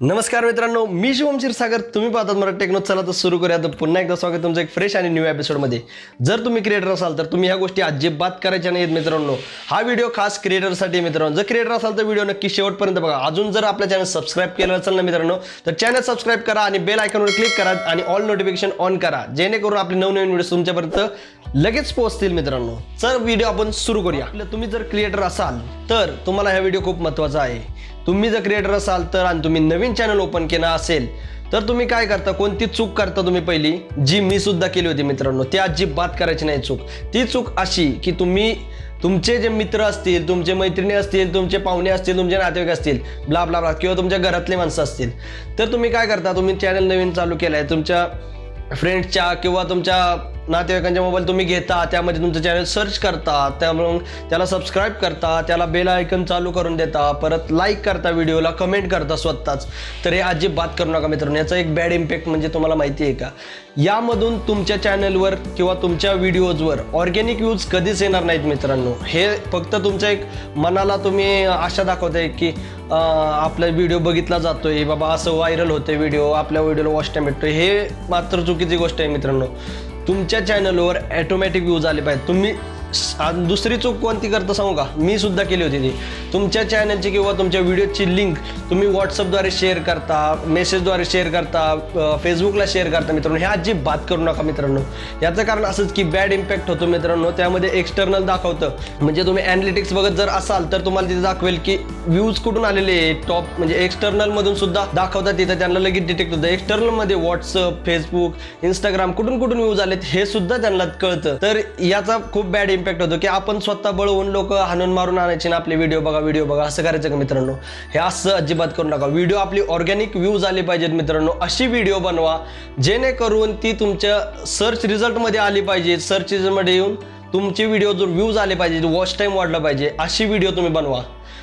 नमस्कार मित्रांनो, मी शुभम क्षीरसागर. तुम्ही पाहतात मराठी टेक्नो. चला तर सुरू करूया. तर पुन्हा एकदा स्वागत तुमचं एक फ्रेश आणि न्यू एपिसोडमध्ये. जर तुम्ही क्रिएटर असाल तर तुम्ही ह्या गोष्टी अजिबात करायच्या नाहीत मित्रांनो. हा व्हिडिओ खास क्रिएटरसाठी मित्रांनो. जर क्रिएटर असाल तर व्हिडिओ नक्की शेवटपर्यंत बघा. अजून जर आपल्या चॅनल सबस्क्राईब केलं असेल ना मित्रांनो, तर चॅनल सबस्क्राईब करा आणि बेल आयकॉनवर क्लिक करा आणि ऑल नोटिफिकेशन ऑन करा, जेणेकरून आपले नवनवीन व्हिडिओ तुमच्यापर्यंत लगेच पोहोचतील मित्रांनो. तर व्हिडिओ आपण सुरू करूया. तुम्ही जर क्रिएटर असाल तर तुम्हाला हा व्हिडिओ खूप महत्त्वाचा आहे. तुम्ही जर क्रिएटर असाल तर आणि तुम्ही नवीन चॅनल ओपन केला असेल तर तुम्ही काय करता, कोणती चूक करता तुम्ही पहिली, जी मी सुद्धा केली होती मित्रांनो. ती अजिबात करायची नाही चूक. ती चूक अशी की तुम्ही तुमचे जे मित्र असतील, तुमचे मैत्रिणी असतील, तुमचे पाहुणे असतील, तुमचे नातेवाईक असतील, ब्ला ब्ला ब्ला, किंवा तुमच्या घरातले माणसं असतील, तर तुम्ही काय करता, तुम्ही चॅनल नवीन चालू केलाय, तुमच्या फ्रेंड्सच्या किंवा तुमच्या नातेवाईकांच्या मोबाईल तुम्ही घेता, त्यामध्ये तुमचं चॅनल सर्च करता, त्यामुळे त्याला सबस्क्राईब करता, त्याला बेल आयकन चालू करून देता, परत लाईक करता, व्हिडिओला कमेंट करता स्वतःच. तर हे अजिबात करू नका मित्रांनो. याचा एक बॅड इम्पॅक्ट म्हणजे तुम्हाला माहिती आहे का, यामधून तुमच्या चॅनलवर किंवा तुमच्या व्हिडिओजवर ऑर्गॅनिक व्ह्यूज कधीच येणार नाहीत मित्रांनो. हे फक्त तुमच्या एक मनाला तुम्ही आशा दाखवताय की आपला व्हिडिओ बघितला जातोय, बाबा असं व्हायरल होतोय व्हिडिओ, आपल्या व्हिडिओला वॉच टाइम भेटतोय. हे मात्र चुकीची गोष्ट आहे मित्रांनो. तुमच्या चॅनलवर ऑटोमॅटिक व्ह्यूज आले पाहिजे. तुम्ही दुसरी चूक कोणती करता सांगू का, मी सुद्धा केली होती ती. तुमच्या चॅनलची किंवा तुमच्या व्हिडिओची लिंक तुम्ही व्हॉट्सअपद्वारे शेअर करता, मेसेजद्वारे शेअर करता, फेसबुकला शेअर करता मित्रांनो. हे अजिबात करू नका मित्रांनो. याचं कारण असंच की बॅड इम्पॅक्ट होतो मित्रांनो. त्यामध्ये एक्सटर्नल दाखवतं, म्हणजे तुम्ही ॲनालिटिक्स बघत जर असाल तर तुम्हाला तिथे दाखवेल की व्ह्यूज कुठून आलेले, टॉप म्हणजे एक्सटर्नलमधून सुद्धा दाखवतात. तिथं त्यांना लगेच डिटेक्ट होतं. एक्सटर्नलमध्ये व्हॉट्सअप, फेसबुक, इंस्टाग्राम कुठून कुठून व्ह्यूज आलेत हे सुद्धा त्यांना कळतं. तर याचा खूप बॅड इम्पॅक्ट होतो की आपण स्वतः बळवून लोक हाणून मारून आणायचे ना, आपले व्हिडिओ बघा असं करायचं का मित्रांनो. हे असं अजिबात करू नका. व्हिडिओ आपली ऑर्गॅनिक व्ह्यूज आले पाहिजेत मित्रांनो. अशी व्हिडिओ बनवा जेणेकरून ती तुमच्या सर्च रिझल्टमध्ये आली पाहिजे. सर्च रिझल्टमध्ये येऊन तुमचे व्हिडिओ जर व्ह्यूज आले पाहिजे, वॉच टाइम वाढला पाहिजे, अशी व्हिडिओ तुम्ही बनवा.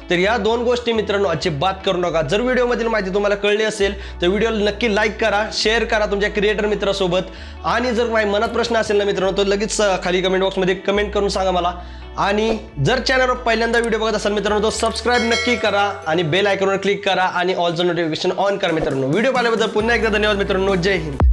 तर या दोन गोष्टी मित्रांनो अजिबात करू नका. जर व्हिडिओमधील माहिती तुम्हाला कळली असेल तर व्हिडिओला नक्की लाईक करा, शेअर करा तुमच्या क्रिएटर मित्रासोबत. आणि जर माझ्या मनात प्रश्न असेल ना मित्रांनो, तर लगेच खाली कमेंट बॉक्समध्ये कमेंट करून सांगा मला. आणि जर चॅनलवर पहिल्यांदा व्हिडिओ बघत असाल मित्रांनो, तर सबस्क्राईब नक्की करा आणि बेल आयकॉनवर क्लिक करा आणि ऑलचं नोटिफिकेशन ऑन करा मित्रांनो. व्हिडिओ पाहिल्याबद्दल पुन्हा एकदा धन्यवाद मित्रांनो. जय हिंद.